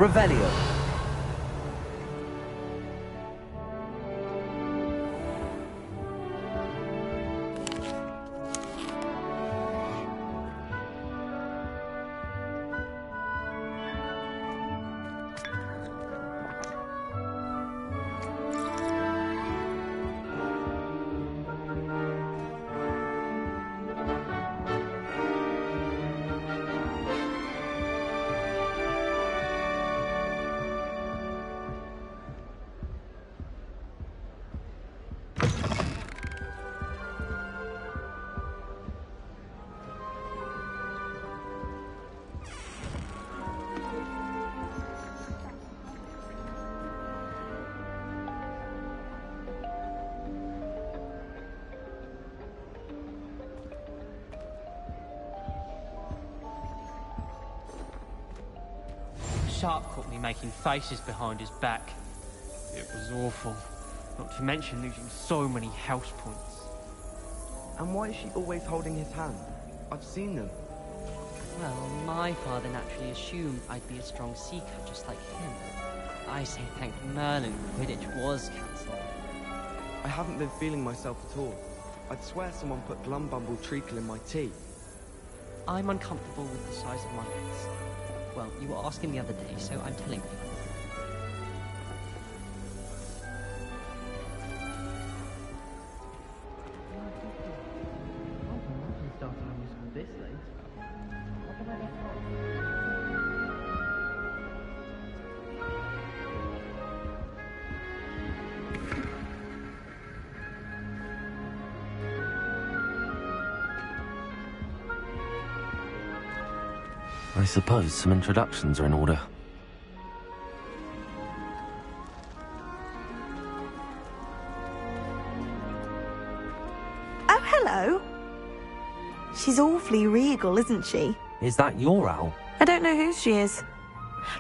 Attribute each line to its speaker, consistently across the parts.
Speaker 1: Revelio.
Speaker 2: Sharp caught me making faces behind his back. It was awful. Not to mention losing so many house points.
Speaker 3: And why is she always holding his hand? I've seen them.
Speaker 4: Well, my father naturally assumed I'd be a strong seeker just like him. I say thank Merlin Quidditch was cancelled.
Speaker 3: I haven't been feeling myself at all. I'd swear someone put Glumbumble treacle in my tea.
Speaker 4: I'm uncomfortable with the size of my legs. Well, you were asking the other day, so I'm telling you.
Speaker 5: I suppose some introductions are in order.
Speaker 6: Oh, hello. She's awfully regal, isn't she?
Speaker 5: Is that your owl?
Speaker 6: I don't know who she is.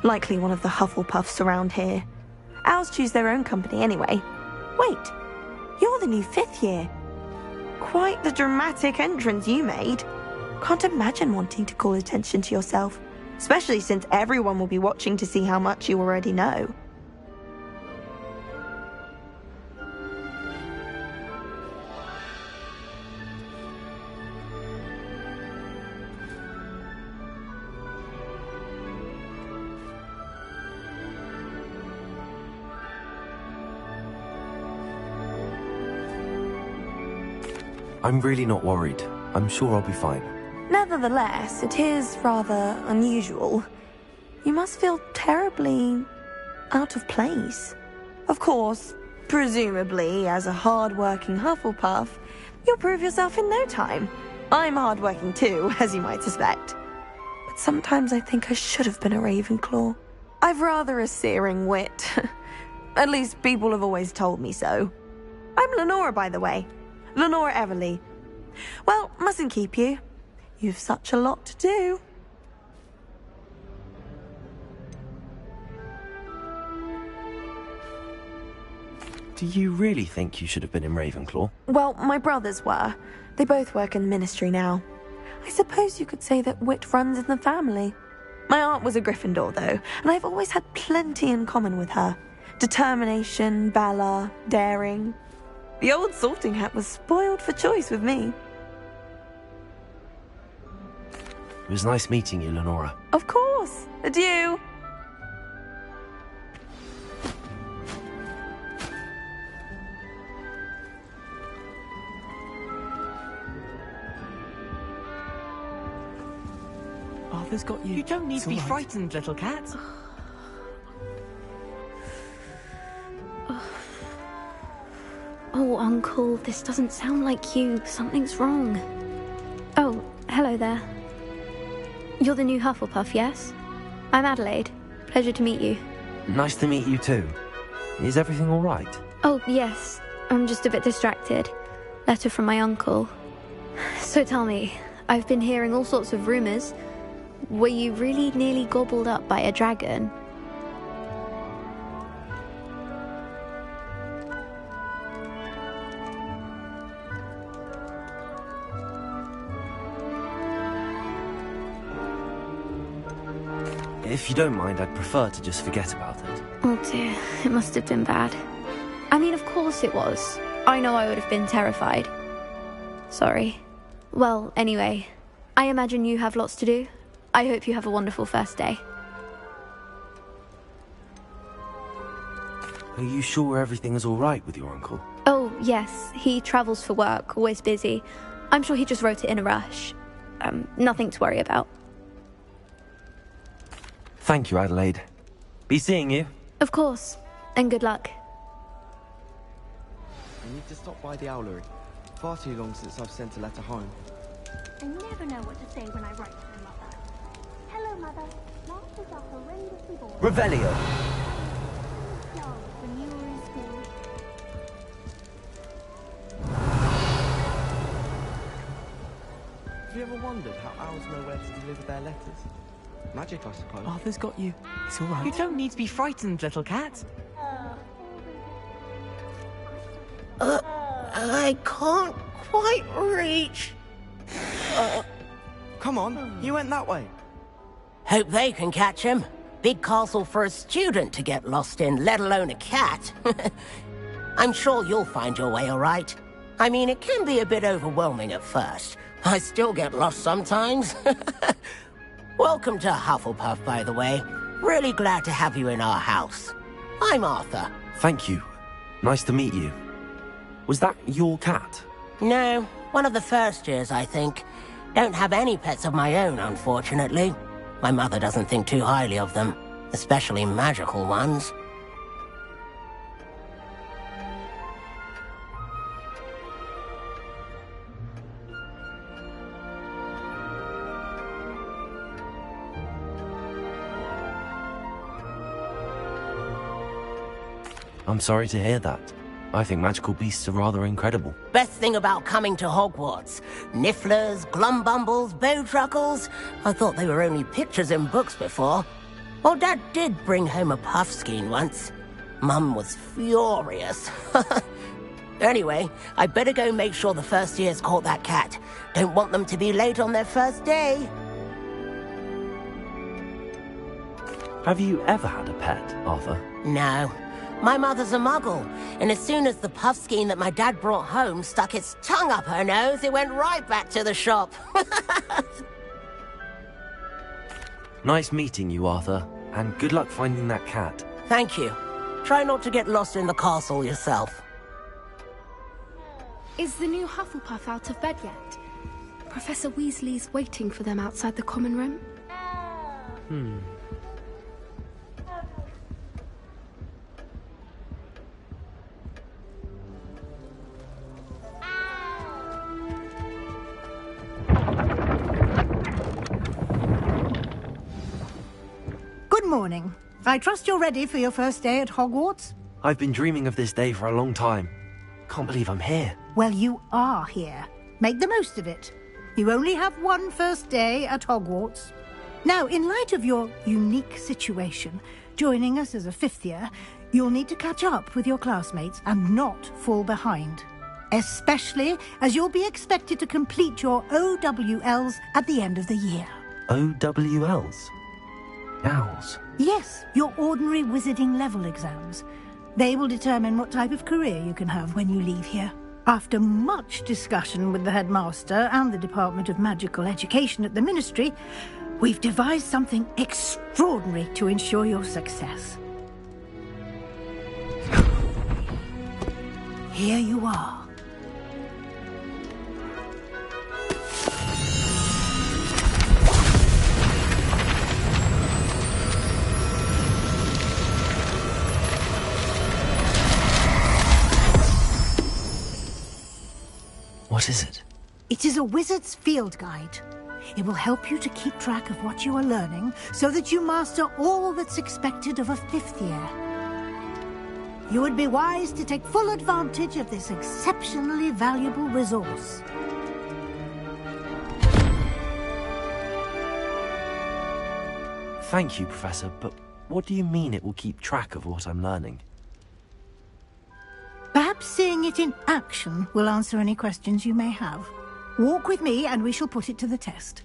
Speaker 6: Likely one of the Hufflepuffs around here. Owls choose their own company anyway. Wait, you're the new 5th year. Quite the dramatic entrance you made. Can't imagine wanting to call attention to yourself, especially since everyone will be watching to see how much you already know.
Speaker 5: I'm really not worried. I'm sure I'll be fine.
Speaker 6: Nevertheless, it is rather unusual. You must feel terribly out of place. Of course, presumably, as a hard-working Hufflepuff, you'll prove yourself in no time. I'm hard-working too, as you might suspect. But sometimes I think I should have been a Ravenclaw. I've rather a searing wit. At least people have always told me so. I'm Lenora, by the way. Lenorą Everleigh. Well, mustn't keep you. You've such a lot to do.
Speaker 5: Do you really think you should have been in Ravenclaw?
Speaker 6: Well, my brothers were. They both work in the ministry now. I suppose you could say that wit runs in the family. My aunt was a Gryffindor, though, and I've always had plenty in common with her. Determination, valor, daring. The old sorting hat was spoiled for choice with me.
Speaker 5: It was nice meeting you, Lenora.
Speaker 6: Of course. Adieu.
Speaker 1: Arthur's got you.
Speaker 4: You don't need
Speaker 1: It's
Speaker 4: to be
Speaker 1: all right.
Speaker 4: frightened, little cat.
Speaker 7: Oh, Uncle, this doesn't sound like you. Something's wrong. Oh, hello there. You're the new Hufflepuff, yes? I'm Adelaide. Pleasure to meet you.
Speaker 5: Nice to meet you too. Is everything all right?
Speaker 7: Oh, yes. I'm just a bit distracted. Letter from my uncle. So tell me, I've been hearing all sorts of rumours. Were you really nearly gobbled up by a dragon?
Speaker 5: if you don't mind, I'd prefer to just forget about it.
Speaker 7: Oh dear, it must have been bad. I mean, of course it was. I know I would have been terrified. Sorry. Well, anyway, I imagine you have lots to do. I hope you have a wonderful first day.
Speaker 5: Are you sure everything is all right with your uncle?
Speaker 7: Oh, yes. He travels for work, always busy. I'm sure he just wrote it in a rush. Nothing to worry about.
Speaker 5: Thank you, Adelaide. Be seeing you.
Speaker 7: Of course. And good luck.
Speaker 3: I need to stop by the owlery. Far too long since I've sent a letter home.
Speaker 1: I never know what to say when I write to my mother. Hello, Mother. Masters are horrendously bored.
Speaker 5: Revelio.
Speaker 1: When you were in school.
Speaker 3: Have you ever wondered how owls know where to deliver their letters? Magic, I suppose.
Speaker 8: Arthur's got you. It's all right. You don't need to be frightened, little cat.
Speaker 9: I can't quite reach.
Speaker 3: Come on, you went that way.
Speaker 9: Hope they can catch him. Big castle for a student to get lost in, let alone a cat. I'm sure you'll find your way all right. I mean, it can be a bit overwhelming at first. I still get lost sometimes. Welcome to Hufflepuff, by the way. Really glad to have you in our house. I'm Arthur.
Speaker 5: Thank you. Nice to meet you. Was that your cat?
Speaker 9: No, one of the first years, I think. Don't have any pets of my own, unfortunately. My mother doesn't think too highly of them, especially magical ones.
Speaker 5: I'm sorry to hear that. I think magical beasts are rather incredible.
Speaker 9: Best thing about coming to Hogwarts. Nifflers, glumbumbles, bowtruckles. I thought they were only pictures in books before. Well, Dad did bring home a puffskein once. Mum was furious. Anyway, I better go make sure the first years caught that cat. Don't want them to be late on their first day.
Speaker 5: Have you ever had a pet, Arthur?
Speaker 9: No. My mother's a muggle, and as soon as the puffskein that my dad brought home stuck its tongue up her nose, it went right back to the shop.
Speaker 5: Nice meeting you, Arthur, and good luck finding that cat.
Speaker 9: Thank you. Try not to get lost in the castle yourself.
Speaker 10: Is the new Hufflepuff out of bed yet? Professor Weasley's waiting for them outside the common room.
Speaker 11: Good morning. I trust you're ready for your first day at Hogwarts?
Speaker 5: I've been dreaming of this day for a long time. Can't believe I'm here.
Speaker 11: Well, you are here. Make the most of it. You only have one first day at Hogwarts. Now, in light of your unique situation, joining us as a fifth year, you'll need to catch up with your classmates and not fall behind. Especially as you'll be expected to complete your OWLs at the end of the year.
Speaker 5: OWLs? Owls?
Speaker 11: Yes, your ordinary wizarding level exams. They will determine what type of career you can have when you leave here. After much discussion with the headmaster and the Department of Magical Education at the Ministry, we've devised something extraordinary to ensure your success. Here you are.
Speaker 5: What is it?
Speaker 11: It is a wizard's field guide. It will help you to keep track of what you are learning so that you master all that's expected of a fifth year. You would be wise to take full advantage of this exceptionally valuable resource.
Speaker 5: Thank you, Professor, but what do you mean it will keep track of what I'm learning?
Speaker 11: Perhaps seeing it in action will answer any questions you may have. Walk with me and we shall put it to the test.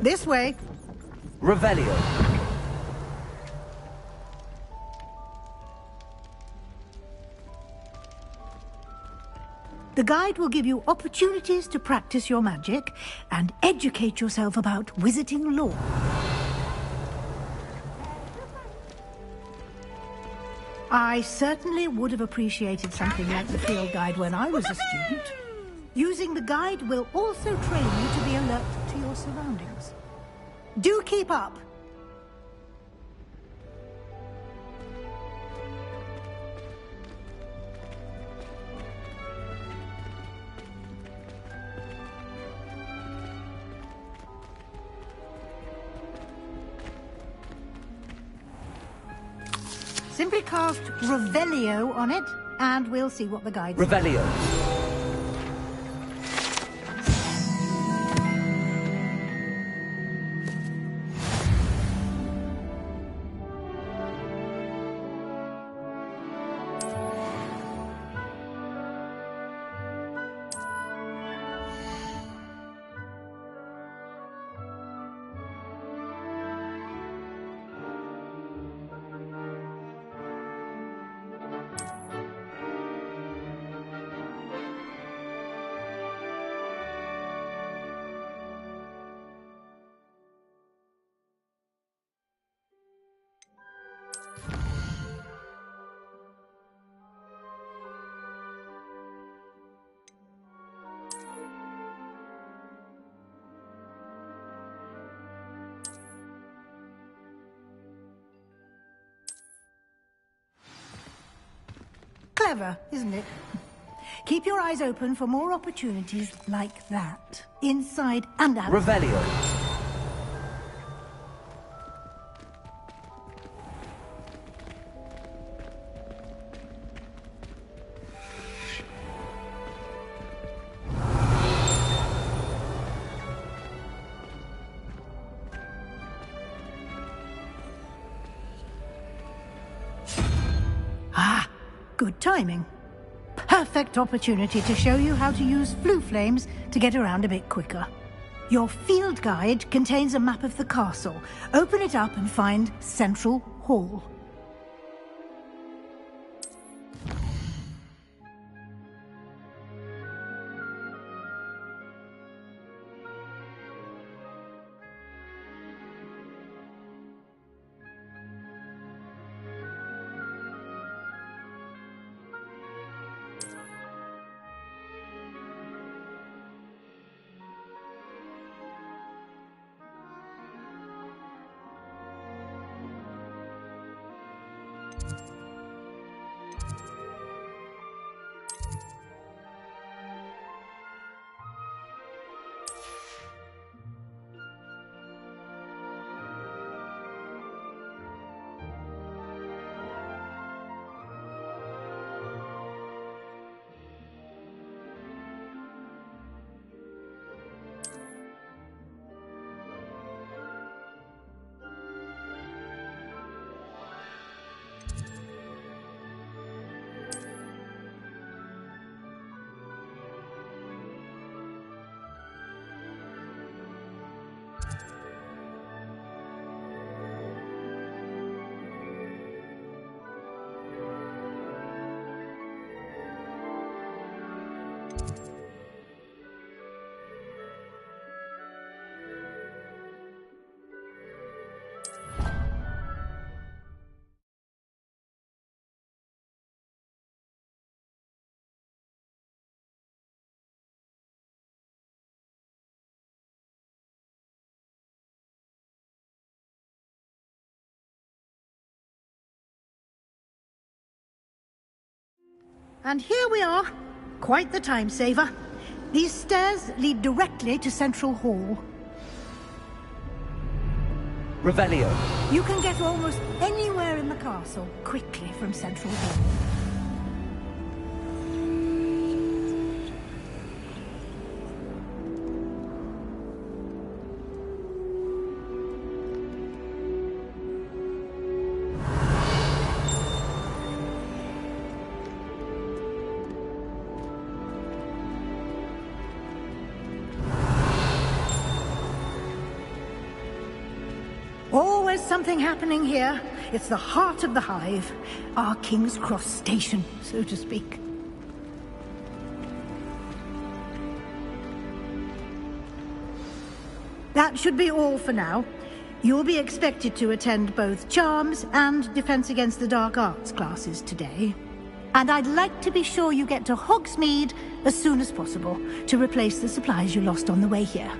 Speaker 11: This way.
Speaker 5: Revelio.
Speaker 11: The guide will give you opportunities to practice your magic and educate yourself about wizarding lore. I certainly would have appreciated something like the field guide when I was a student. Using the guide will also train you to be alert to your surroundings. Do keep up! Simply cast Revelio on it, and we'll see what the guide says.
Speaker 5: Revelio.
Speaker 11: Clever, isn't it? Keep your eyes open for more opportunities like that, inside and out.
Speaker 5: Revelio.
Speaker 11: Good timing. Perfect opportunity to show you how to use flue flames to get around a bit quicker. Your field guide contains a map of the castle. Open it up and find Central Hall. And here we are. Quite the time saver. These stairs lead directly to Central Hall.
Speaker 5: Revelio.
Speaker 11: You can get almost anywhere in the castle quickly from Central Hall. something happening here. It's the heart of the hive. Our King's Cross station, so to speak. That should be all for now. You'll be expected to attend both Charms and Defense Against the Dark Arts classes today. And I'd like to be sure you get to Hogsmeade as soon as possible to replace the supplies you lost on the way here.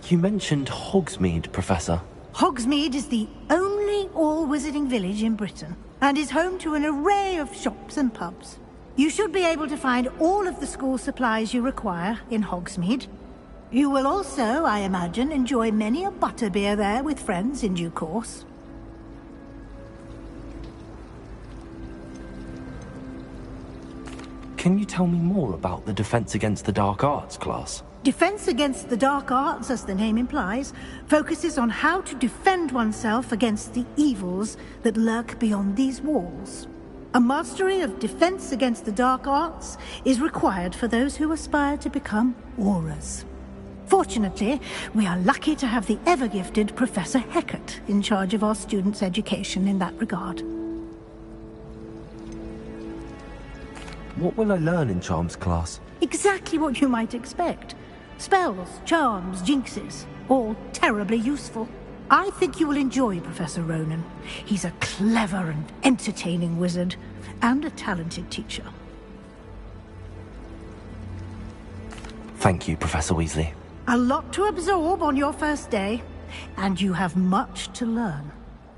Speaker 5: You mentioned Hogsmeade, Professor.
Speaker 11: Hogsmeade is the only all-wizarding village in Britain and is home to an array of shops and pubs. You should be able to find all of the school supplies you require in Hogsmeade. You will also, I imagine, enjoy many a butterbeer there with friends in due course.
Speaker 5: Can you tell me more about the Defense Against the Dark Arts class?
Speaker 11: Defense Against the Dark Arts, as the name implies, focuses on how to defend oneself against the evils that lurk beyond these walls. A mastery of Defense Against the Dark Arts is required for those who aspire to become Aurors. Fortunately, we are lucky to have the ever-gifted Professor Hecat in charge of our students' education in that regard.
Speaker 5: What will I learn in Charms class?
Speaker 11: Exactly what you might expect. Spells, charms, jinxes, all terribly useful. I think you will enjoy Professor Ronan. He's a clever and entertaining wizard, and a talented teacher.
Speaker 5: Thank you, Professor Weasley.
Speaker 11: A lot to absorb on your first day, and you have much to learn.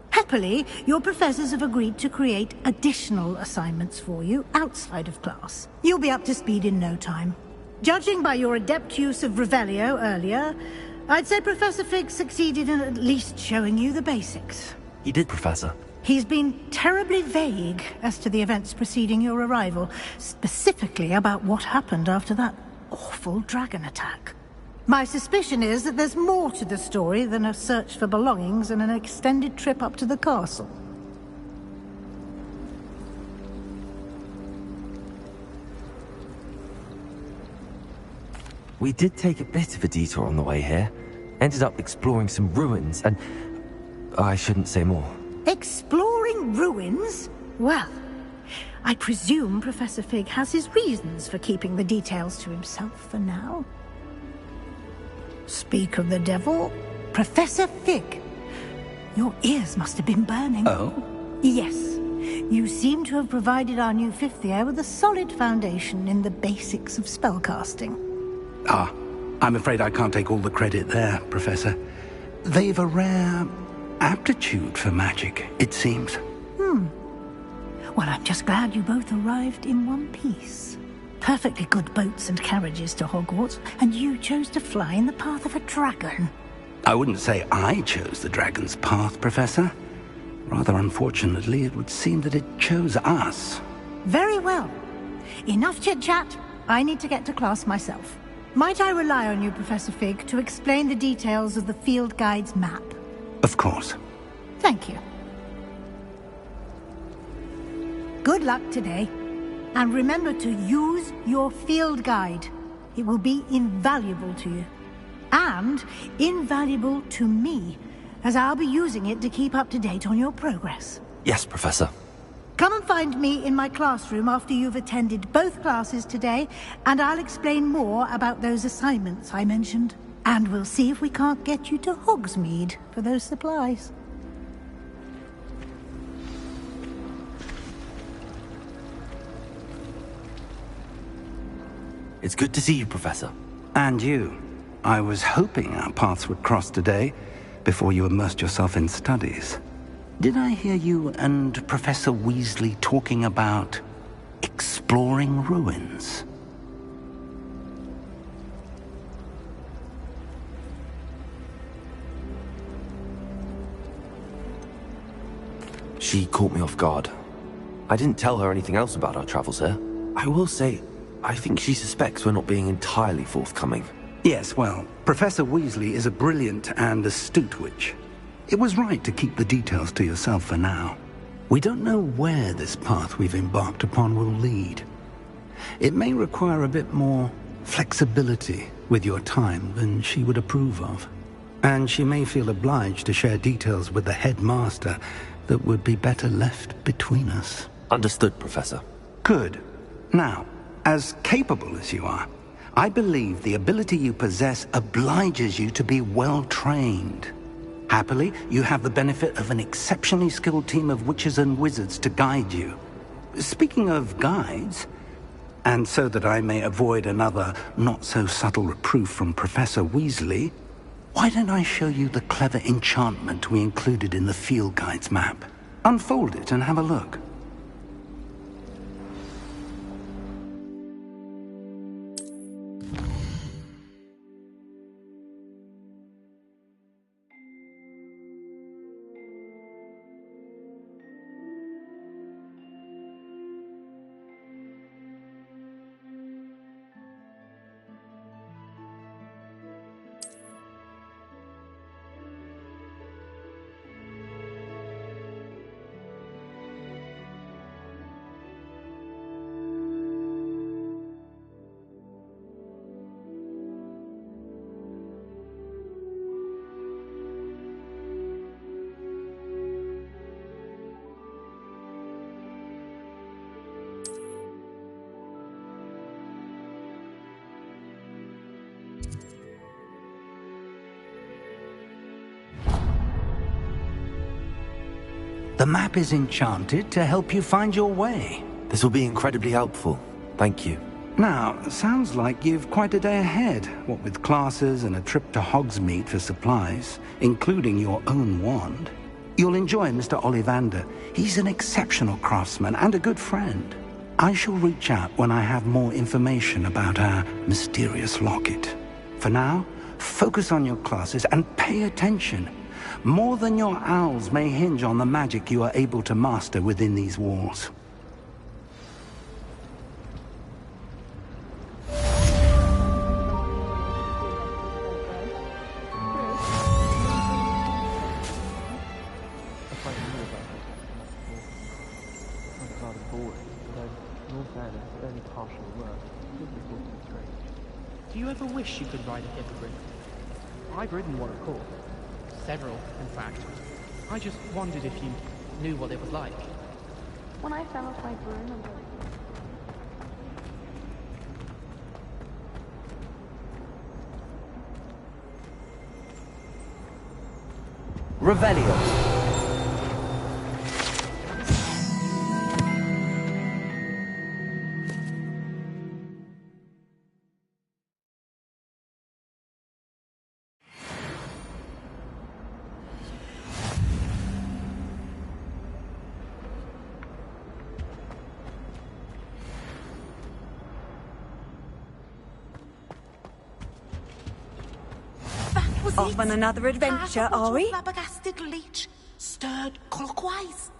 Speaker 11: Happily, your professors have agreed to create additional assignments for you outside of class. You'll be up to speed in no time. Judging by your adept use of Revelio earlier, I'd say Professor Fig succeeded in at least showing you the basics.
Speaker 5: He did, Professor.
Speaker 11: He's been terribly vague as to the events preceding your arrival, specifically about what happened after that awful dragon attack. My suspicion is that there's more to the story than a search for belongings and an extended trip up to the castle.
Speaker 5: We did take a bit of a detour on the way here. Ended up exploring some ruins and... I shouldn't say more.
Speaker 11: Exploring ruins? Well, I presume Professor Fig has his reasons for keeping the details to himself for now. Speak of the devil, Professor Fig. Your ears must have been burning.
Speaker 12: Oh?
Speaker 11: Yes. You seem to have provided our new fifth year with a solid foundation in the basics of spellcasting.
Speaker 12: Ah, I'm afraid I can't take all the credit there, Professor. They've a rare aptitude for magic, it seems.
Speaker 11: Well, I'm just glad you both arrived in one piece. Perfectly good boats and carriages to Hogwarts, and you chose to fly in the path of a dragon.
Speaker 12: I wouldn't say I chose the dragon's path, Professor. Rather unfortunately, it would seem that it chose us.
Speaker 11: Very well. Enough chit-chat. I need to get to class myself. Might I rely on you, Professor Fig, to explain the details of the field guide's map?
Speaker 12: Of course.
Speaker 11: Thank you. Good luck today. And remember to use your field guide. It will be invaluable to you. And invaluable to me, as I'll be using it to keep up to date on your progress.
Speaker 5: Yes, Professor.
Speaker 11: Come and find me in my classroom after you've attended both classes today, and I'll explain more about those assignments I mentioned. And we'll see if we can't get you to Hogsmeade for those supplies.
Speaker 5: It's good to see you, Professor.
Speaker 12: And you. I was hoping our paths would cross today, before you immersed yourself in studies. Did I hear you and Professor Weasley talking about exploring ruins?
Speaker 5: She caught me off guard. I didn't tell her anything else about our travels here. I will say, I think she suspects we're not being entirely forthcoming.
Speaker 12: Yes, well, Professor Weasley is a brilliant and astute witch. It was right to keep the details to yourself for now. We don't know where this path we've embarked upon will lead. It may require a bit more flexibility with your time than she would approve of. And she may feel obliged to share details with the headmaster that would be better left between us.
Speaker 5: Understood, Professor.
Speaker 12: Good. Now, as capable as you are, I believe the ability you possess obliges you to be well-trained. Happily, you have the benefit of an exceptionally skilled team of witches and wizards to guide you. Speaking of guides, and so that I may avoid another not-so-subtle reproof from Professor Weasley, why don't I show you the clever enchantment we included in the field guide's map? Unfold it and have a look. The map is enchanted to help you find your way.
Speaker 5: This will be incredibly helpful. Thank you.
Speaker 12: Now, sounds like you've quite a day ahead, what with classes and a trip to Hogsmeade for supplies, including your own wand. You'll enjoy Mr. Ollivander. He's an exceptional craftsman and a good friend. I shall reach out when I have more information about our mysterious locket. For now, focus on your classes and pay attention. More than your owls may hinge on the magic you are able to master within these walls.
Speaker 2: Do you ever wish you could ride a hippogriff? I've ridden one, of course. Several, in fact. I just wondered if you knew what it was like.
Speaker 1: When I fell off my broom and
Speaker 5: Revelio.
Speaker 6: Off on another adventure, are we?
Speaker 13: Flabbergasted leech stirred clockwise.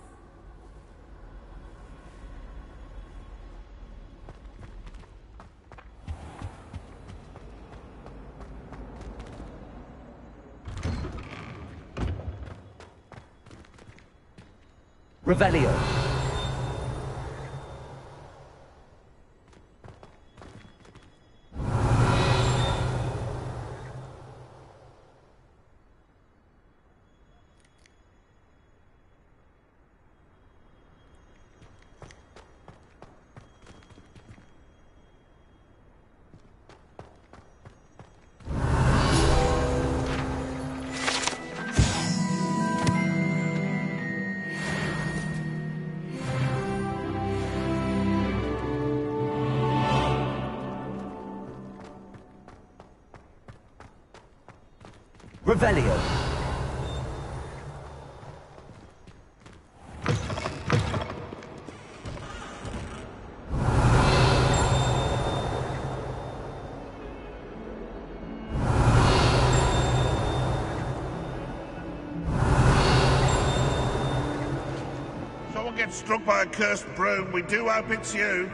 Speaker 5: Revelio. Revelio.
Speaker 14: Someone gets struck by a cursed broom, we do hope it's you.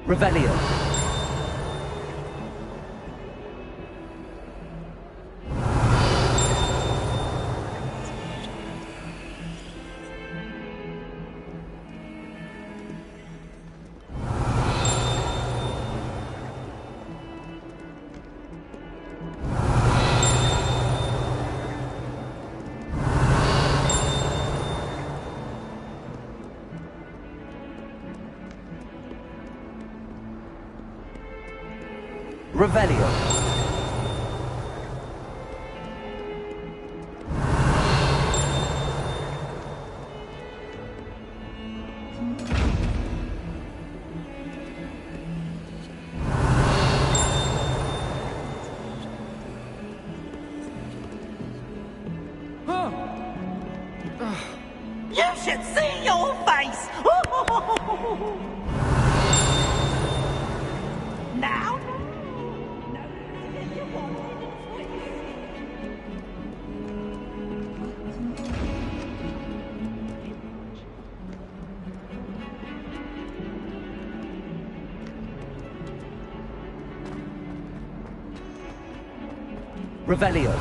Speaker 5: Revelio. Revelio.
Speaker 13: You should see your face! Now?
Speaker 5: Revelio.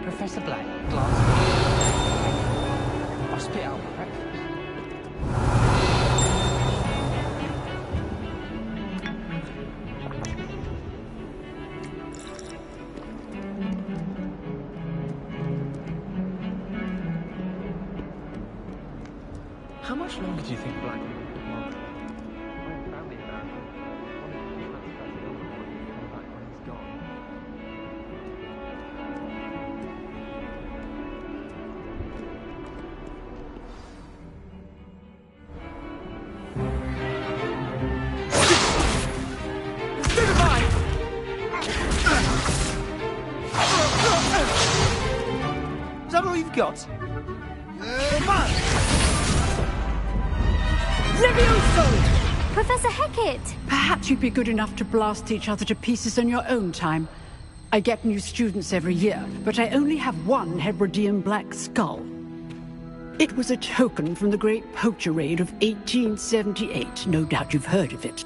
Speaker 2: Professor Black, glass. I'll spit out my breakfast. How much longer do you think Black will be?
Speaker 8: Is that all you've got?
Speaker 15: Levioso!
Speaker 7: Professor Hecat!
Speaker 15: Perhaps you'd be good enough to blast each other to pieces in your own time. I get new students every year, but I only have one Hebridean black skull. It was a token from the Great Poacher Raid of 1878. No doubt you've heard of it.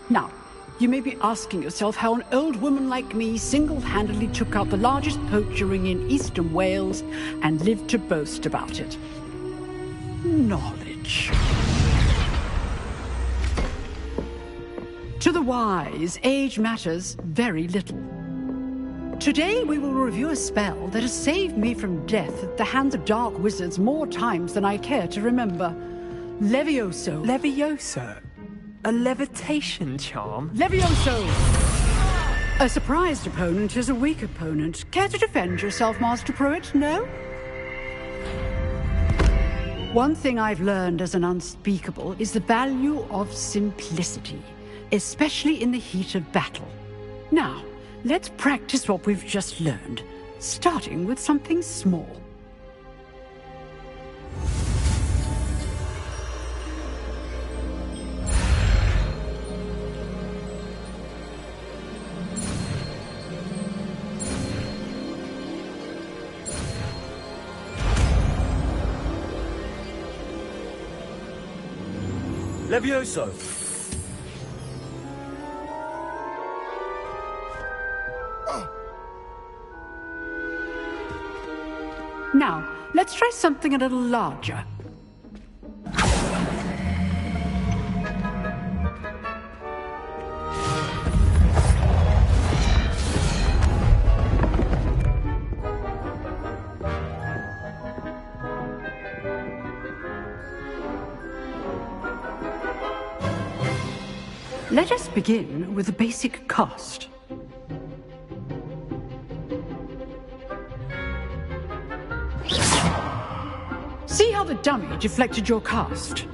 Speaker 15: Now, you may be asking yourself how an old woman like me single-handedly took out the largest poacher ring in eastern Wales and lived to boast about it. Knowledge. To the wise, age matters very little. Today we will review a spell that has saved me from death at the hands of dark wizards more times than I care to remember. Levioso.
Speaker 8: Levioso? A levitation charm?
Speaker 15: Levioso! A surprised opponent is a weak opponent. Care to defend yourself, Master Pruitt? No? One thing I've learned as an unspeakable is the value of simplicity, especially in the heat of battle. Now, let's practice what we've just learned, starting with something small.
Speaker 5: Levioso.
Speaker 15: Now, let's try something a little larger. Let us begin with the basic cast. See how the dummy deflected your cast?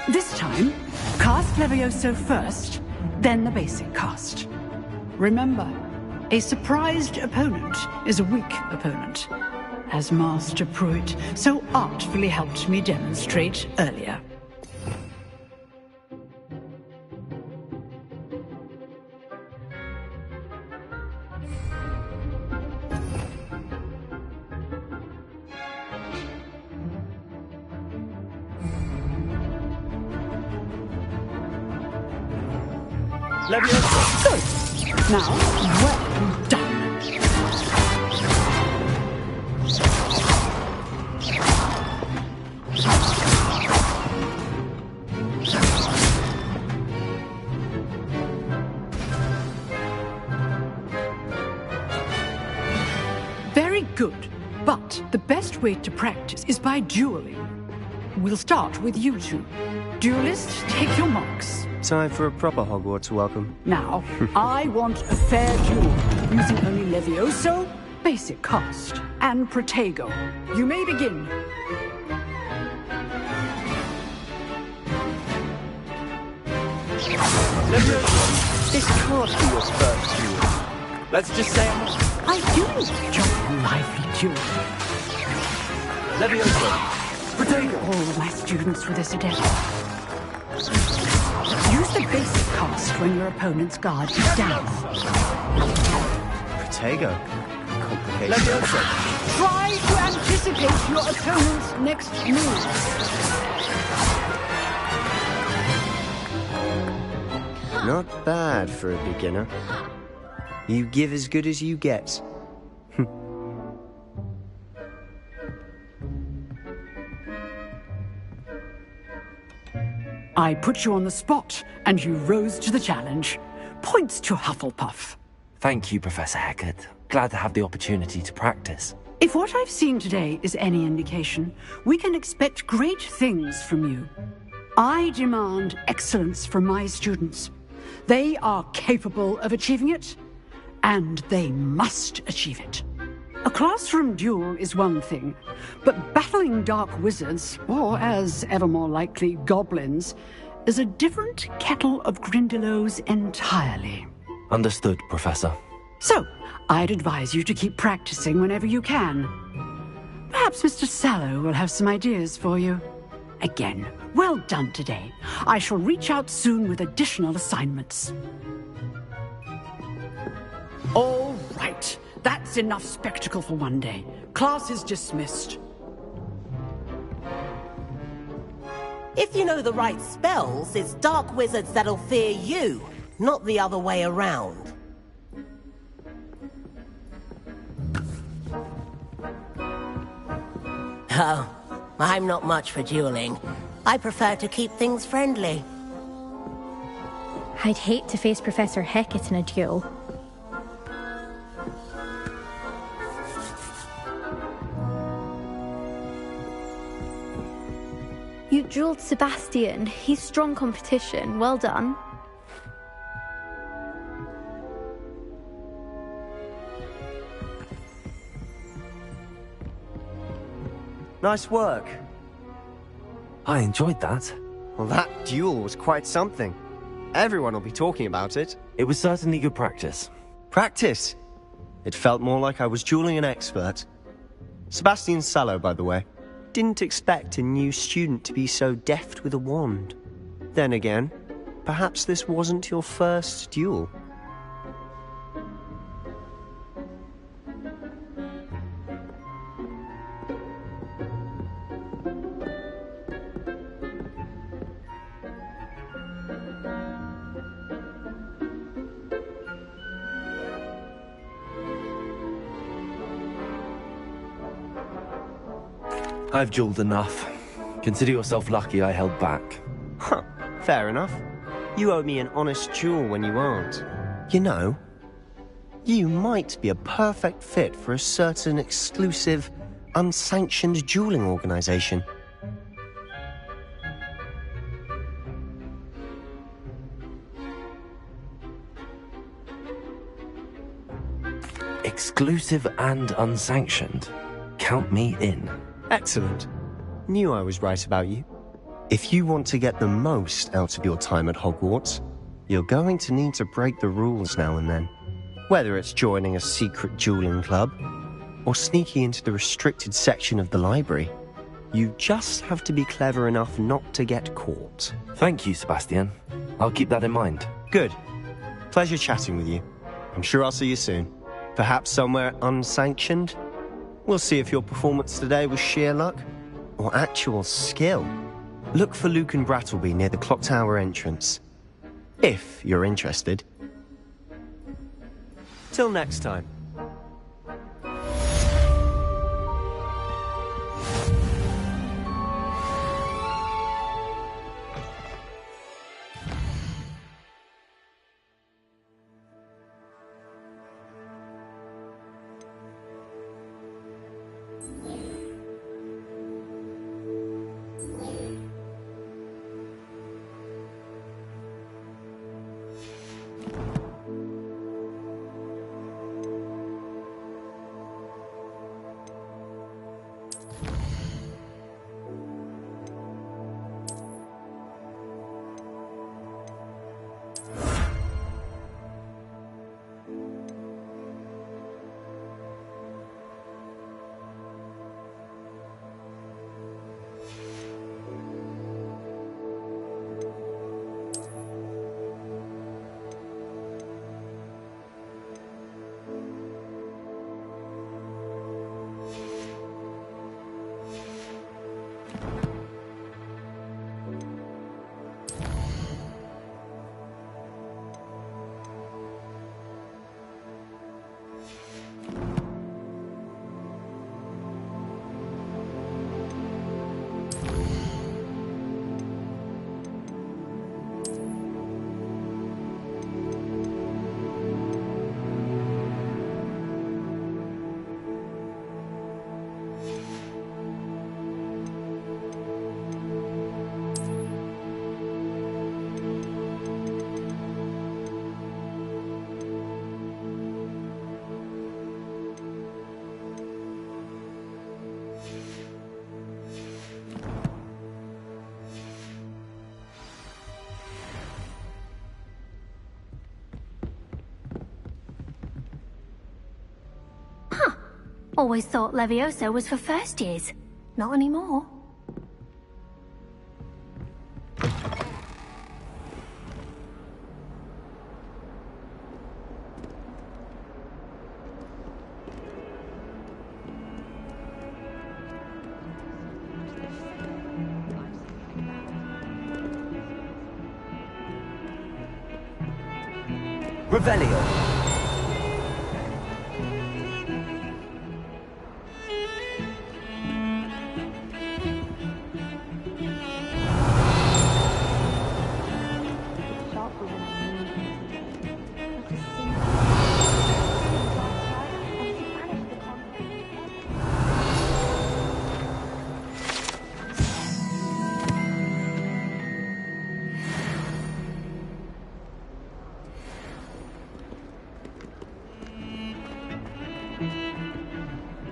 Speaker 15: This time, cast Levioso first, then the basic cast. Remember, a surprised opponent is a weak opponent, as Master Pruitt so artfully helped me demonstrate earlier. Leviosa. Good. Now, well done. Very good. But the best way to practice is by dueling. We'll start with you two. Duelists, take your marks.
Speaker 16: Time for a proper Hogwarts welcome.
Speaker 15: Now, I want a fair duel, using only Levioso, basic cast, and Protego. You may begin.
Speaker 16: Levioso, this can't be your first duel. Let's just say
Speaker 15: I do enjoy a lively duel.
Speaker 16: Levioso.
Speaker 15: All my students for this adept. Use the basic cast when your opponent's guard is down.
Speaker 16: Protego. Complicated.
Speaker 15: Levioso. Try to anticipate your opponent's next move.
Speaker 16: Not bad for a beginner. You give as good as you get.
Speaker 15: I put you on the spot, and you rose to the challenge. Points to Hufflepuff.
Speaker 5: Thank you, Professor Hecat. Glad to have the opportunity to practice.
Speaker 15: If what I've seen today is any indication, we can expect great things from you. I demand excellence from my students. They are capable of achieving it, and they must achieve it. A classroom duel is one thing, but battling dark wizards, or as ever more likely, goblins, is a different kettle of Grindylows entirely.
Speaker 5: Understood, Professor.
Speaker 15: So, I'd advise you to keep practicing whenever you can. Perhaps Mr. Sallow will have some ideas for you. Again, well done today. I shall reach out soon with additional assignments. All right. That's enough spectacle for one day. Class is dismissed.
Speaker 9: If you know the right spells, it's dark wizards that'll fear you, not the other way around. Oh, I'm not much for dueling. I prefer to keep things friendly.
Speaker 17: I'd hate to face Professor Hecat in a duel.
Speaker 7: You dueled Sebastian. He's strong competition. Well done.
Speaker 16: Nice work.
Speaker 5: I enjoyed that.
Speaker 16: Well, that duel was quite something. Everyone will be talking about it.
Speaker 5: It was certainly good practice.
Speaker 16: Practice? It felt more like I was dueling an expert. Sebastian Sallow, by the way. Didn't expect a new student to be so deft with a wand. Then again, perhaps this wasn't your first duel.
Speaker 5: I've dueled enough. Consider yourself lucky I held back.
Speaker 16: Huh, fair enough. You owe me an honest duel when you aren't. You know, you might be a perfect fit for a certain exclusive, unsanctioned dueling organization.
Speaker 5: Exclusive and unsanctioned. Count me in.
Speaker 16: Excellent. Knew I was right about you. If you want to get the most out of your time at Hogwarts, you're going to need to break the rules now and then. Whether it's joining a secret dueling club, or sneaking into the restricted section of the library, you just have to be clever enough not to get caught.
Speaker 5: Thank you, Sebastian. I'll keep that in mind.
Speaker 16: Good. Pleasure chatting with you. I'm sure I'll see you soon. Perhaps somewhere unsanctioned? We'll see if your performance today was sheer luck or actual skill. Look for Luke and Brattleby near the clock tower entrance. If you're interested. Till next time.
Speaker 1: Always thought Levioso was for first years. Not anymore.
Speaker 16: Revelio.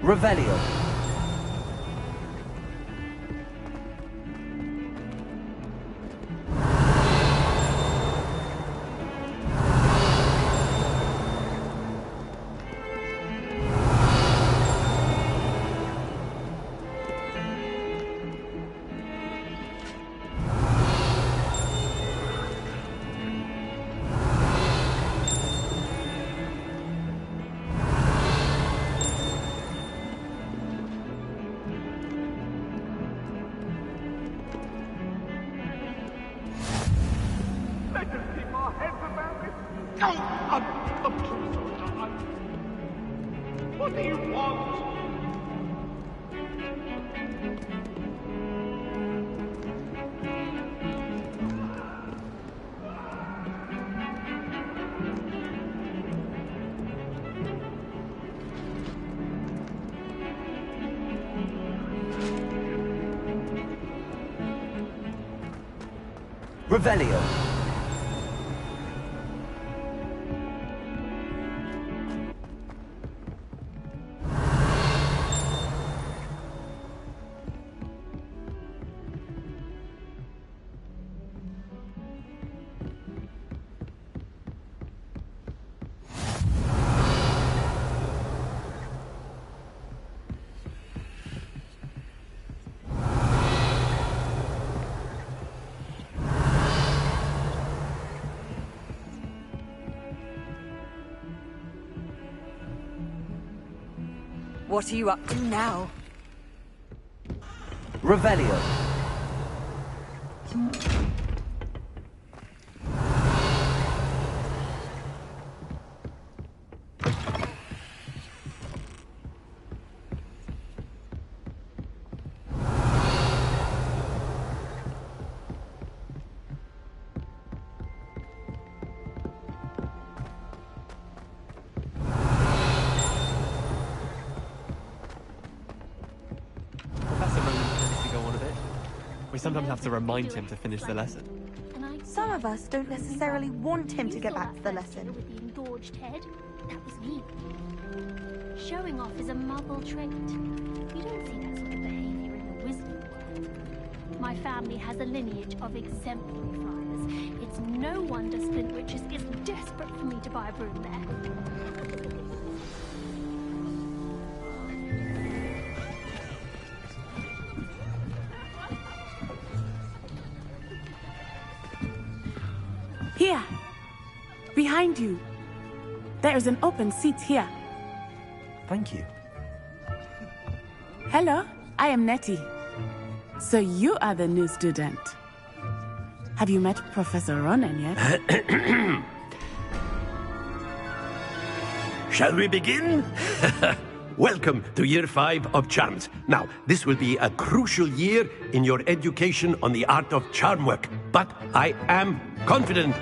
Speaker 16: Revelio.
Speaker 14: What do you want?
Speaker 16: Revelio.
Speaker 18: What are you up to now?
Speaker 16: Revelio.
Speaker 19: We sometimes have to remind him to finish the lesson.
Speaker 6: Some of us don't necessarily want him to get back to the lesson.
Speaker 1: With the engorged head, that was me. Showing off is a muggle trait. You don't see that sort of behavior in the Weasley world. My family has a lineage of exemplary friars. It's no wonder Splintwitches is desperate for me to buy a broom there.
Speaker 20: Here, behind you. There is an open seat here.
Speaker 5: Thank you.
Speaker 20: Hello, I am Nettie. So you are the new student. Have you met Professor Ronan yet?
Speaker 21: Shall we begin? Welcome to Year 5 of Charms. Now, this will be a crucial year in your education on the art of charm work. But I am confident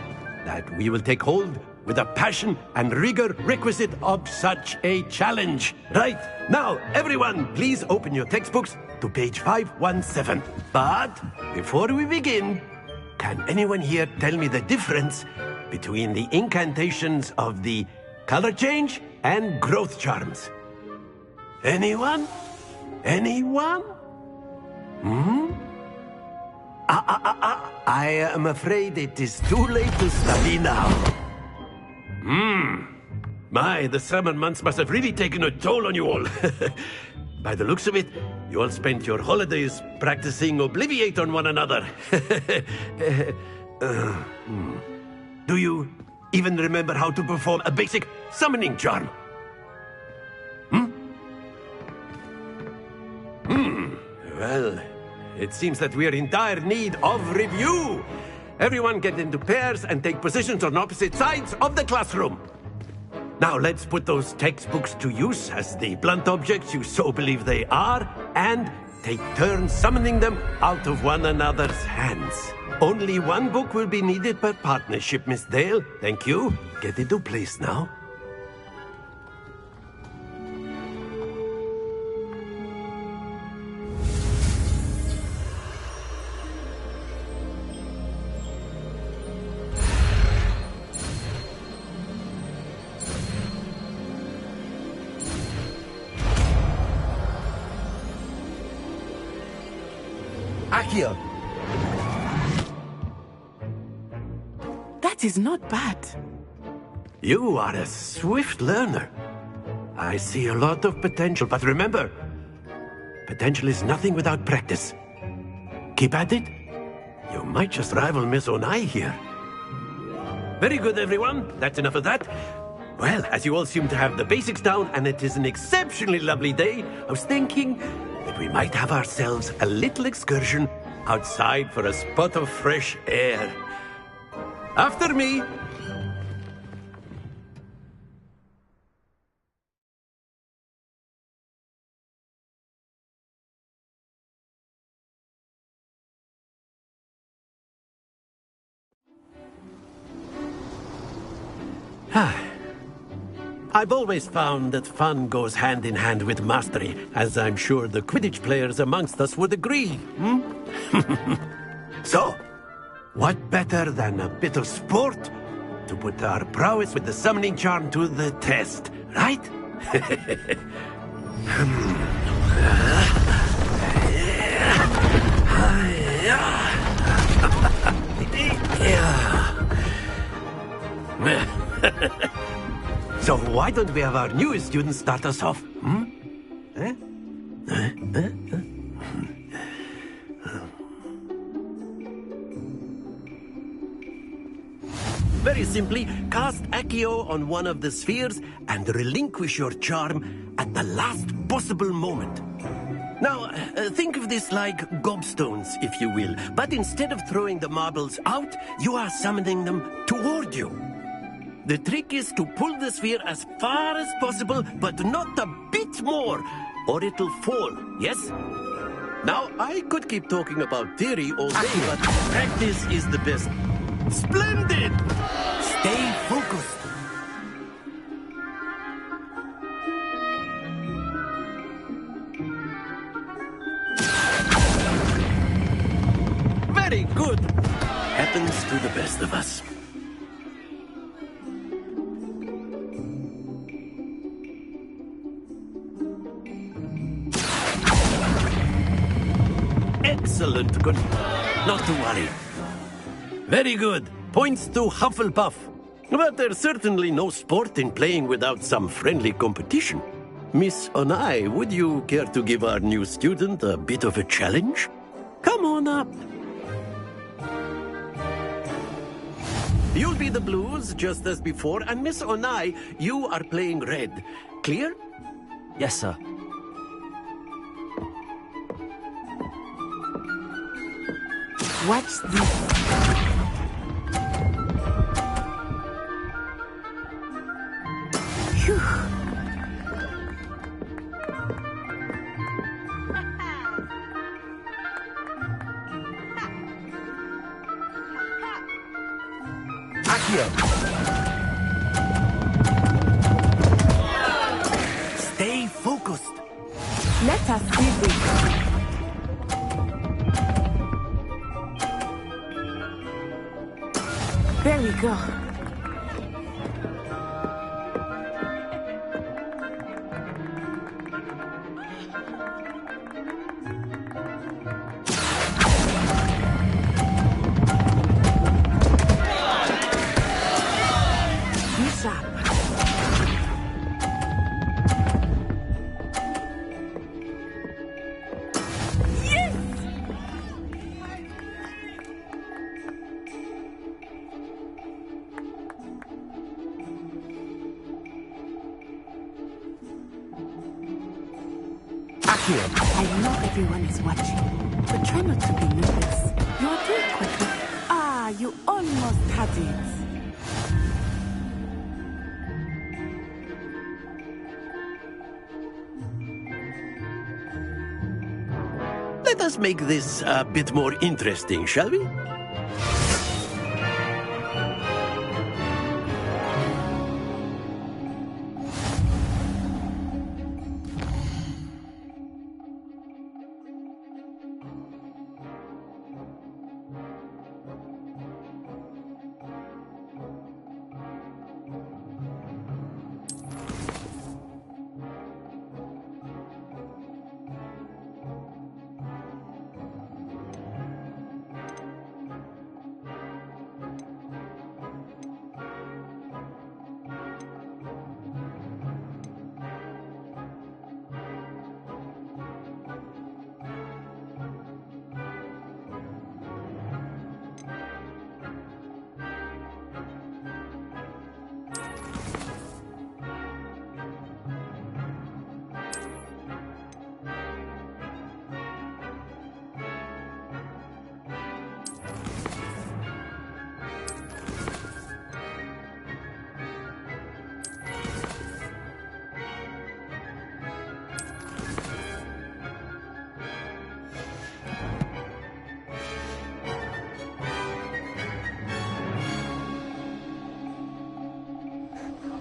Speaker 21: that we will take hold with the passion and rigor requisite of such a challenge. Right, now, everyone, please open your textbooks to page 517. But before we begin, can anyone here tell me the difference between the incantations of the color change and growth charms? Anyone? Anyone? I am afraid it is too late to study now. My, the summer months must have really taken a toll on you all. By the looks of it, you all spent your holidays practicing Obliviate on one another. Do you even remember how to perform a basic summoning charm? Well, it seems that we are in dire need of review. Everyone get into pairs and take positions on opposite sides of the classroom. Now let's put those textbooks to use as the blunt objects you so believe they are, and take turns summoning them out of one another's hands. Only one book will be needed per partnership, Miss Dale. Thank you. Get into place now. Akio!
Speaker 20: That is not bad.
Speaker 21: You are a swift learner. I see a lot of potential, but remember, potential is nothing without practice. Keep at it. You might just rival Miss Onai here. Very good, everyone. That's enough of that. Well, as you all seem to have the basics down, and it is an exceptionally lovely day, I was thinking that we might have ourselves a little excursion outside for a spot of fresh air. After me. I've always found that fun goes hand in hand with mastery, as I'm sure the Quidditch players amongst us would agree. So, what better than a bit of sport to put our prowess with the summoning charm to the test, right? So why don't we have our newest student start us off? Very simply, cast Accio on one of the spheres and relinquish your charm at the last possible moment. Now, think of this like gobstones, if you will, but instead of throwing the marbles out, you are summoning them toward you. The trick is to pull the sphere as far as possible, but not a bit more, or it'll fall, yes? Now, I could keep talking about theory all day, but practice is the best. Splendid! Stay focused. Very good. Happens to the best of us. Excellent. Good. Not to worry. Very good. Points to Hufflepuff. But there's certainly no sport in playing without some friendly competition. Miss Onai, would you care to give our new student a bit of a challenge? Come on up. You'll be the blues, just as before, and Miss Onai, you are playing red. Clear?
Speaker 5: Yes, sir.
Speaker 20: Watch this. Phew.
Speaker 21: Stay focused.
Speaker 20: Let us see this. There we go. I know everyone is watching, but try not to be nervous. You are doing quite well. Ah, you almost had it.
Speaker 21: Let us make this a bit more interesting, shall we?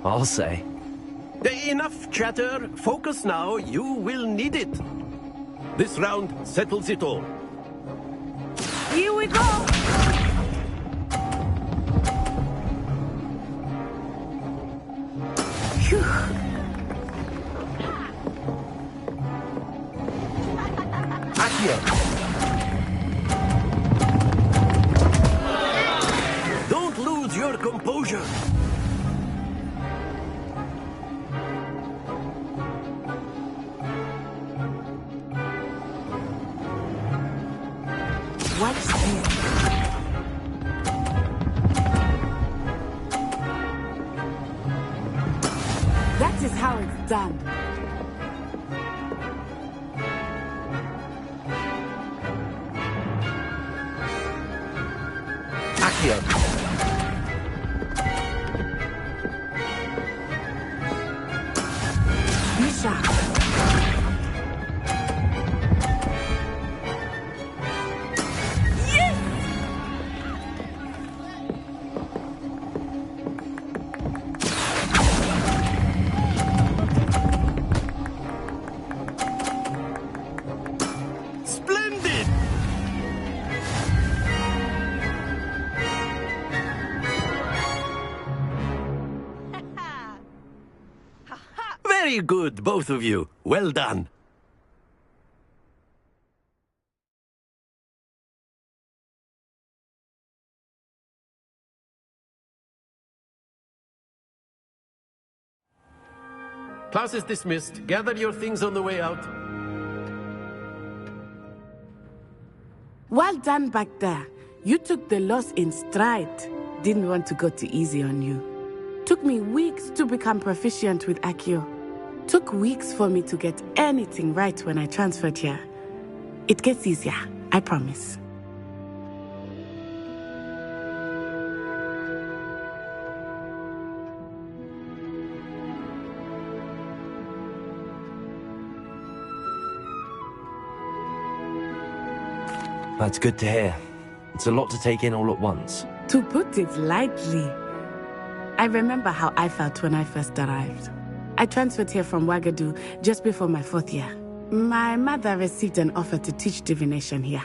Speaker 5: I'll say.
Speaker 21: Enough chatter. Focus now. You will need it. This round settles it all.
Speaker 20: Here we go. Phew.
Speaker 21: Don't lose your composure.
Speaker 20: Watch this. That is how it's done.
Speaker 21: Accio.
Speaker 20: Misha.
Speaker 21: Very good, both of you. Well done. Class is dismissed. Gather your things on the way out.
Speaker 4: Well done back there. You took the loss in stride. Didn't want to go too easy on you. Took me weeks to become proficient with Accio. Took weeks for me to get anything right when I transferred here. It gets easier, I promise.
Speaker 5: That's good to hear. It's a lot to take in all at once.
Speaker 4: To put it lightly, I remember how I felt when I first arrived. I transferred here from Ouagadougou just before my 4th year. My mother received an offer to teach divination here.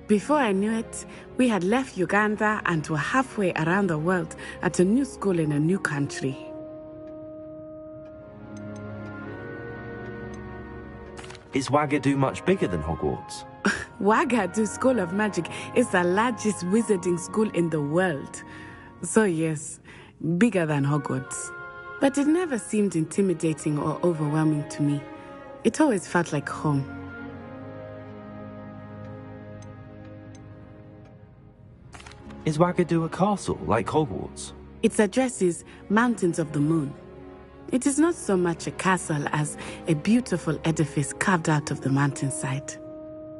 Speaker 4: Before I knew it, we had left Uganda and were halfway around the world at a new school in a new country.
Speaker 5: Is Ouagadougou much bigger than Hogwarts?
Speaker 4: Ouagadougou School of Magic is the largest wizarding school in the world. So yes, bigger than Hogwarts. But it never seemed intimidating or overwhelming to me. It always felt like home.
Speaker 5: Is Ouagadougou a castle, like Hogwarts?
Speaker 4: Its address is Mountains of the Moon. It is not so much a castle as a beautiful edifice carved out of the mountainside.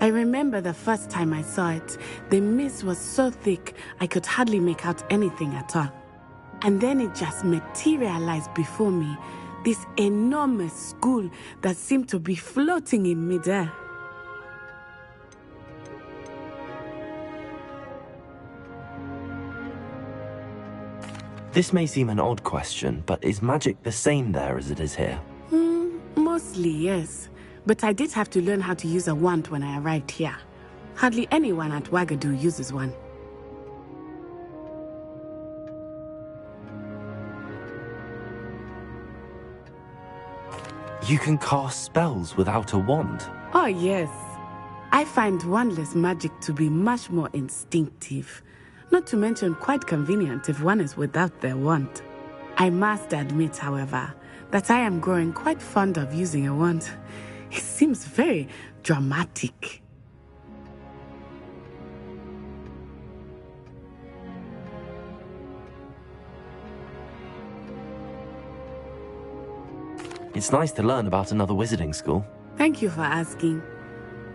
Speaker 4: I remember the first time I saw it, the mist was so thick I could hardly make out anything at all. And then it just materialized before me, this enormous school that seemed to be floating in midair.
Speaker 5: This may seem an odd question, but is magic the same there as it is here?
Speaker 4: Mostly, yes. But I did have to learn how to use a wand when I arrived here. Hardly anyone at Ouagadougou uses one.
Speaker 5: You can cast spells without a wand?
Speaker 4: Oh, yes. I find wandless magic to be much more instinctive. Not to mention quite convenient if one is without their wand. I must admit, however, that I am growing quite fond of using a wand. It seems very dramatic.
Speaker 5: It's nice to learn about another wizarding school.
Speaker 4: Thank you for asking.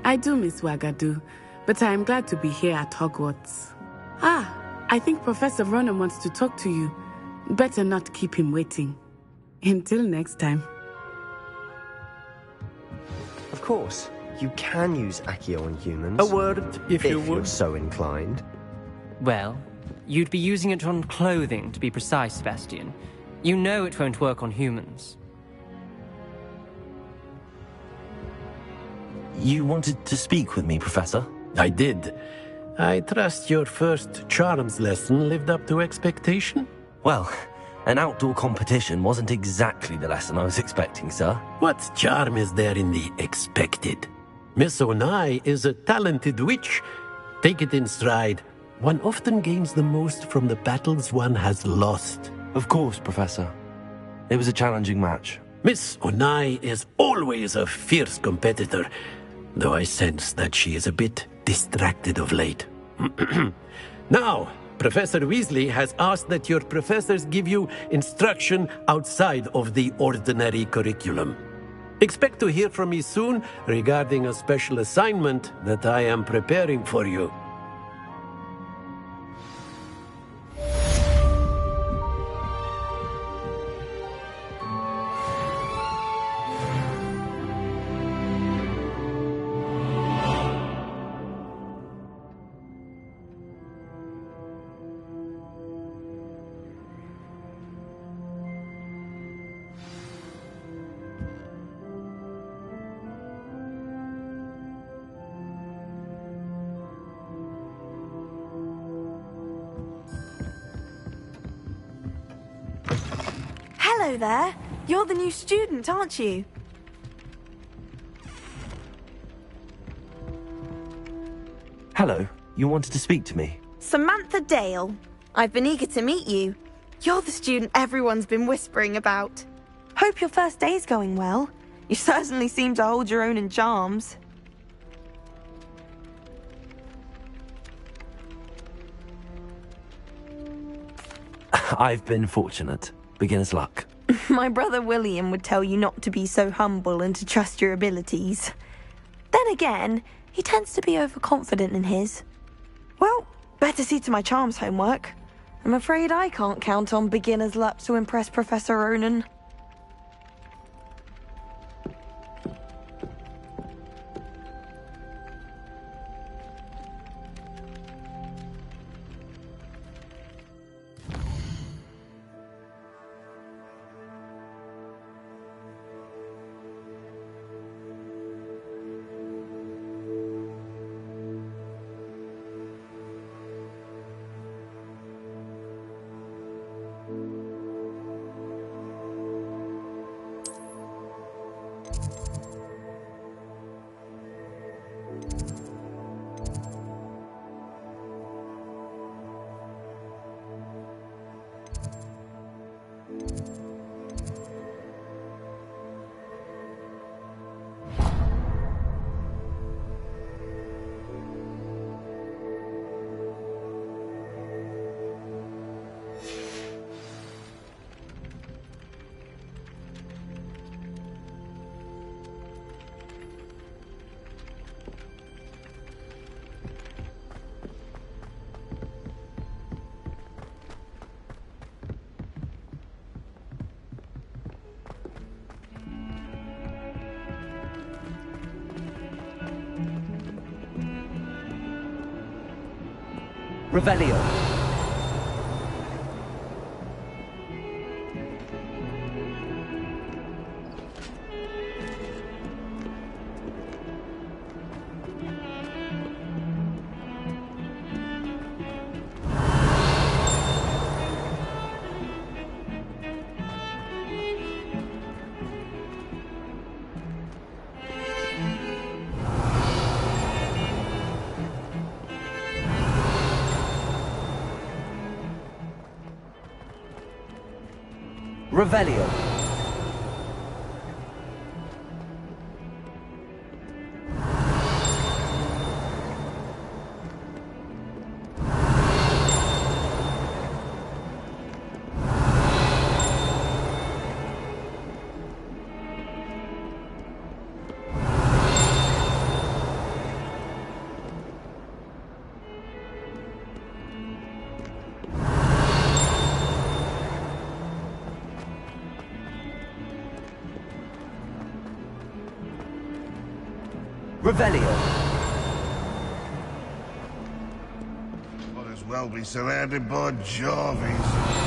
Speaker 4: I do miss Ouagadougou, but I am glad to be here at Hogwarts. I think Professor Ronan wants to talk to you. Better not keep him waiting. Until next time.
Speaker 16: Of course, you can use Accio on humans.
Speaker 21: A word, if you would.
Speaker 16: You're so inclined.
Speaker 2: Well, you'd be using it on clothing, to be precise, Sebastian. You know it won't work on humans.
Speaker 5: You wanted to speak with me, Professor?
Speaker 21: I did. I trust your first charms lesson lived up to expectation?
Speaker 5: Well, an outdoor competition wasn't exactly the lesson I was expecting, sir.
Speaker 21: What charm is there in the expected? Miss Onai is a talented witch. Take it in stride. One often gains the most from the battles one has lost.
Speaker 5: Of course, Professor. It was a challenging match.
Speaker 21: Miss Onai is always a fierce competitor, though I sense that she is a bit distracted of late. Now, Professor Weasley has asked that your professors give you instruction outside of the ordinary curriculum. Expect to hear from me soon regarding a special assignment that I am preparing for you.
Speaker 6: Hello there. You're the new student, aren't you?
Speaker 5: Hello, you wanted to speak to me?
Speaker 6: Samantha Dale. I've been eager to meet you. You're the student everyone's been whispering about. Hope your first day's going well. You certainly seem to hold your own in charms.
Speaker 5: I've been fortunate. Beginner's luck.
Speaker 6: My brother William would tell you not to be so humble and to trust your abilities. Then again, he tends to be overconfident in his. Well, better see to my charms homework. I'm afraid I can't count on beginner's luck to impress Professor Ronan.
Speaker 5: Revelio. Revelio. Revelio.
Speaker 14: Might as well be surrounded by Jarvies.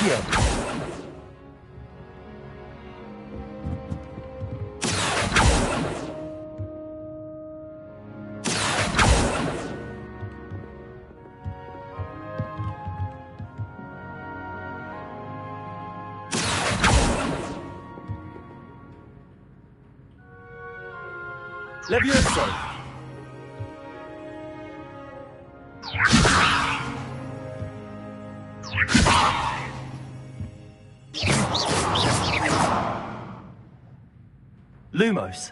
Speaker 5: Accio!
Speaker 21: Levioso!
Speaker 5: Lumos.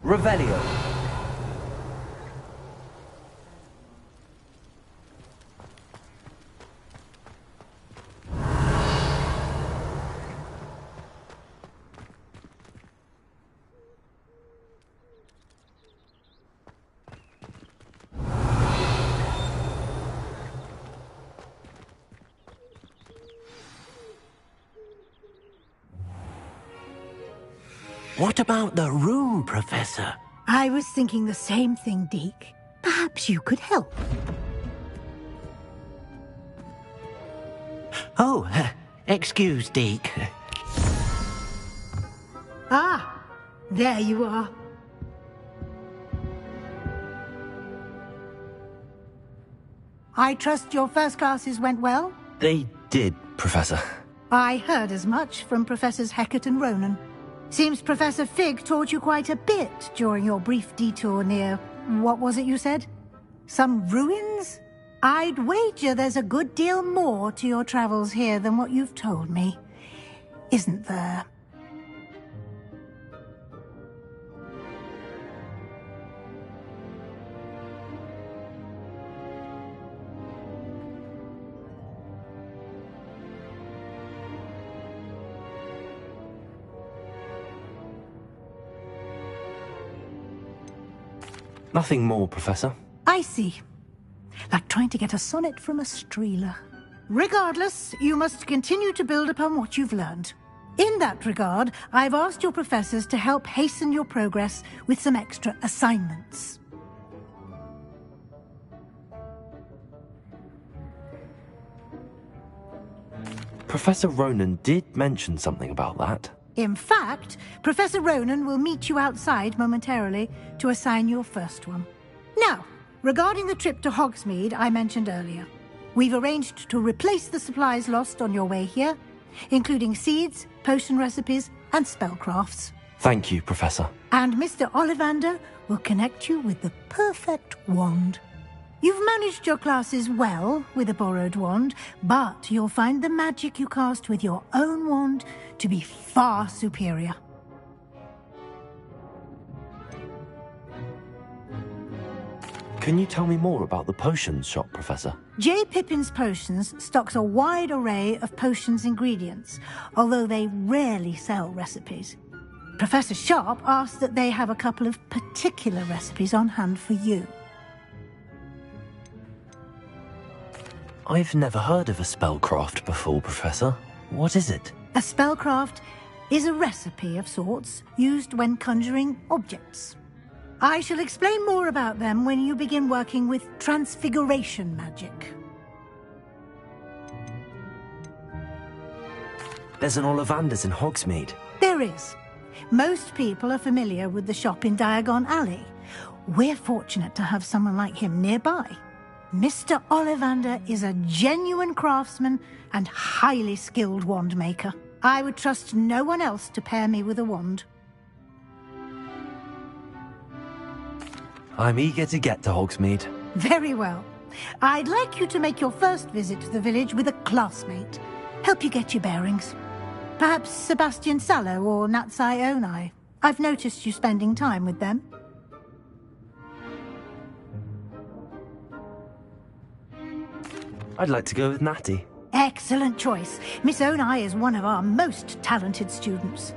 Speaker 5: Revelio.
Speaker 21: What about the room, Professor?
Speaker 11: I was thinking the same thing, Deke. Perhaps you could help.
Speaker 21: Oh, excuse, Deke.
Speaker 11: Ah, there you are. I trust your first classes went well?
Speaker 5: They did, Professor.
Speaker 11: I heard as much from Professors Hecat and Ronan. Seems Professor Fig taught you quite a bit during your brief detour near... what was it you said? Some ruins? I'd wager there's a good deal more to your travels here than what you've told me. Isn't there?
Speaker 5: Nothing more, Professor.
Speaker 11: I see. Like trying to get a sonnet from a streeler. Regardless, you must continue to build upon what you've learned. In that regard, I've asked your professors to help hasten your progress with some extra assignments.
Speaker 5: Professor Ronan did mention something about that.
Speaker 11: In fact, Professor Ronan will meet you outside momentarily to assign your first one. Now, regarding the trip to Hogsmeade I mentioned earlier, we've arranged to replace the supplies lost on your way here, including seeds, potion recipes, and spellcrafts.
Speaker 5: Thank you, Professor.
Speaker 11: And Mr. Ollivander will connect you with the perfect wand. You've managed your classes well with a borrowed wand, but you'll find the magic you cast with your own wand to be far superior.
Speaker 5: Can you tell me more about the potions shop, Professor?
Speaker 11: J. Pippin's Potions stocks a wide array of potions ingredients, although they rarely sell recipes. Professor Sharp asked that they have a couple of particular recipes on hand for you.
Speaker 5: I've never heard of a spellcraft before, Professor. What is it?
Speaker 11: A spellcraft is a recipe of sorts used when conjuring objects. I shall explain more about them when you begin working with transfiguration magic.
Speaker 5: There's an Ollivander's in Hogsmeade.
Speaker 11: There is. Most people are familiar with the shop in Diagon Alley. We're fortunate to have someone like him nearby. Mr. Ollivander is a genuine craftsman and highly skilled wand maker. I would trust no one else to pair me with a wand.
Speaker 5: I'm eager to get to Hogsmeade.
Speaker 11: Very well. I'd like you to make your first visit to the village with a classmate. Help you get your bearings. Perhaps Sebastian Sallow or Natsai Onai. I've noticed you spending time with them.
Speaker 5: I'd like to go with Natty.
Speaker 11: Excellent choice. Miss Onai is one of our most talented students.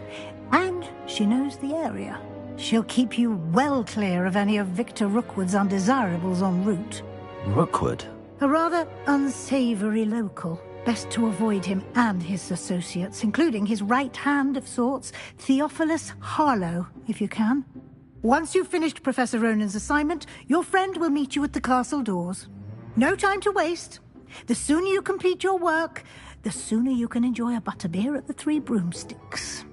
Speaker 11: And she knows the area. She'll keep you well clear of any of Victor Rookwood's undesirables en route.
Speaker 5: Rookwood?
Speaker 11: A rather unsavoury local. Best to avoid him and his associates, including his right hand of sorts, Theophilus Harlow, if you can. Once you've finished Professor Ronan's assignment, your friend will meet you at the castle doors. No time to waste. The sooner you complete your work, the sooner you can enjoy a butterbeer at the Three Broomsticks.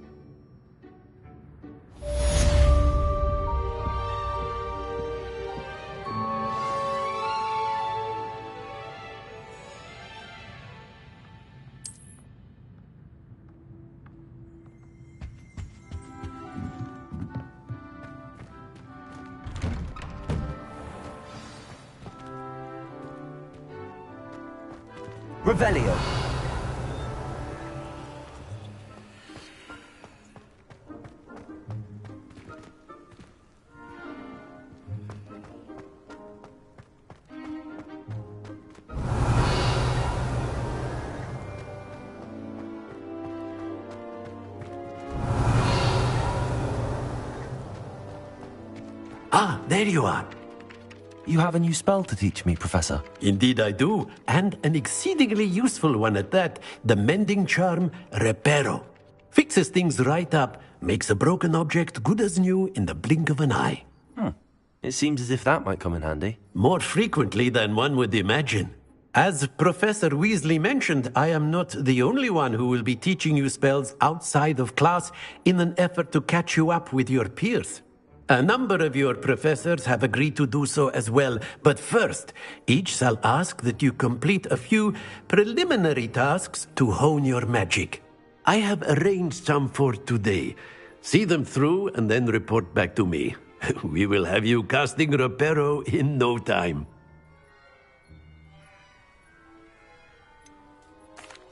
Speaker 5: Revelio.
Speaker 21: Ah, there you are.
Speaker 5: You have a new spell to teach me, Professor.
Speaker 21: Indeed I do, and an exceedingly useful one at that. The mending charm, Reparo. Fixes things right up, makes a broken object good as new in the blink of an eye.
Speaker 5: It seems as if that might come in handy.
Speaker 21: More frequently than one would imagine. As Professor Weasley mentioned, I am not the only one who will be teaching you spells outside of class in an effort to catch you up with your peers. A number of your professors have agreed to do so as well, but first, each shall ask that you complete a few preliminary tasks to hone your magic. I have arranged some for today. See them through and then report back to me. We will have you casting Reparo in no time.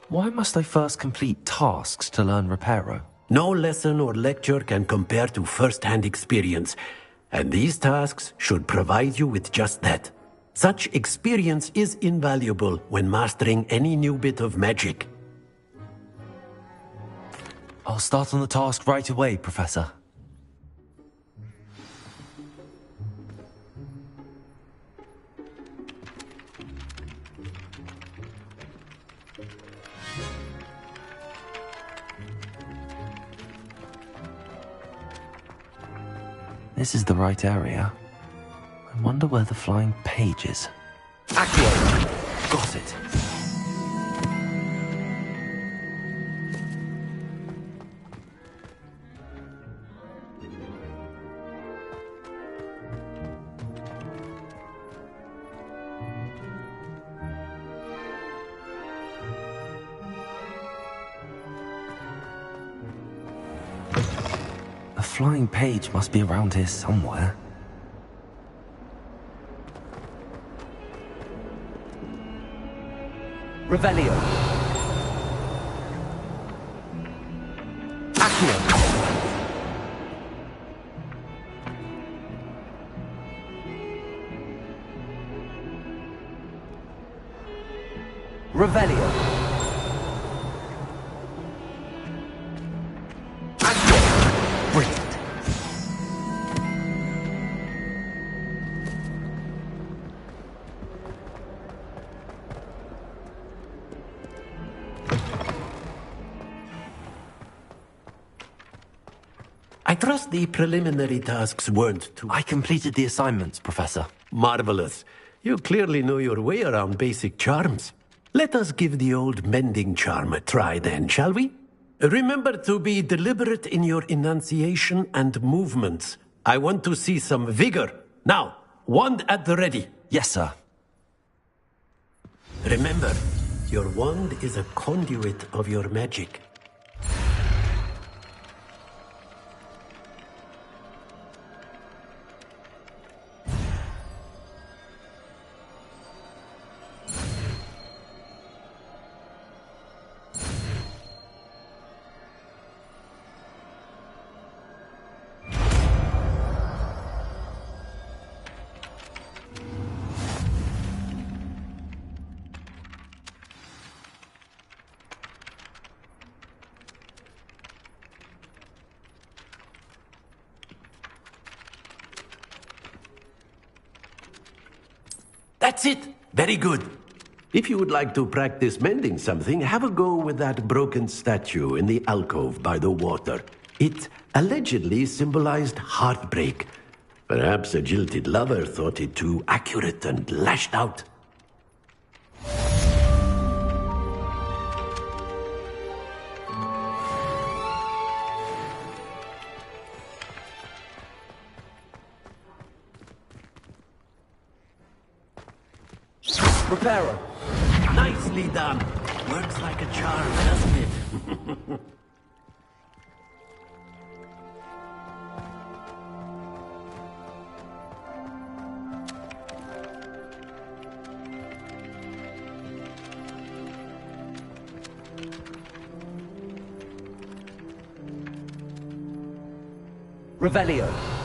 Speaker 5: Why must I first complete tasks to learn Reparo?
Speaker 21: No lesson or lecture can compare to first-hand experience, and these tasks should provide you with just that. Such experience is invaluable when mastering any new bit of magic.
Speaker 5: I'll start on the task right away, Professor. This is the right area. I wonder where the flying page is. Accio! Got it. The flying page must be around here somewhere. Revelio. Revelio. Brilliant.
Speaker 21: I trust the preliminary tasks weren't too...
Speaker 5: I completed the assignments, Professor.
Speaker 21: Marvelous. You clearly know your way around basic charms. Let us give the old mending charm a try then, shall we? Remember to be deliberate in your enunciation and movements. I want to see some vigor. Now, wand at the ready.
Speaker 5: Yes, sir.
Speaker 21: Remember, your wand is a conduit of your magic. That's it. Very good. If you would like to practice mending something, have a go with that broken statue in the alcove by the water. It allegedly symbolized heartbreak. Perhaps a jilted lover thought it too accurate and lashed out.
Speaker 5: Repairer.
Speaker 21: Nicely done. Works like a charm, doesn't it?
Speaker 5: Revelio.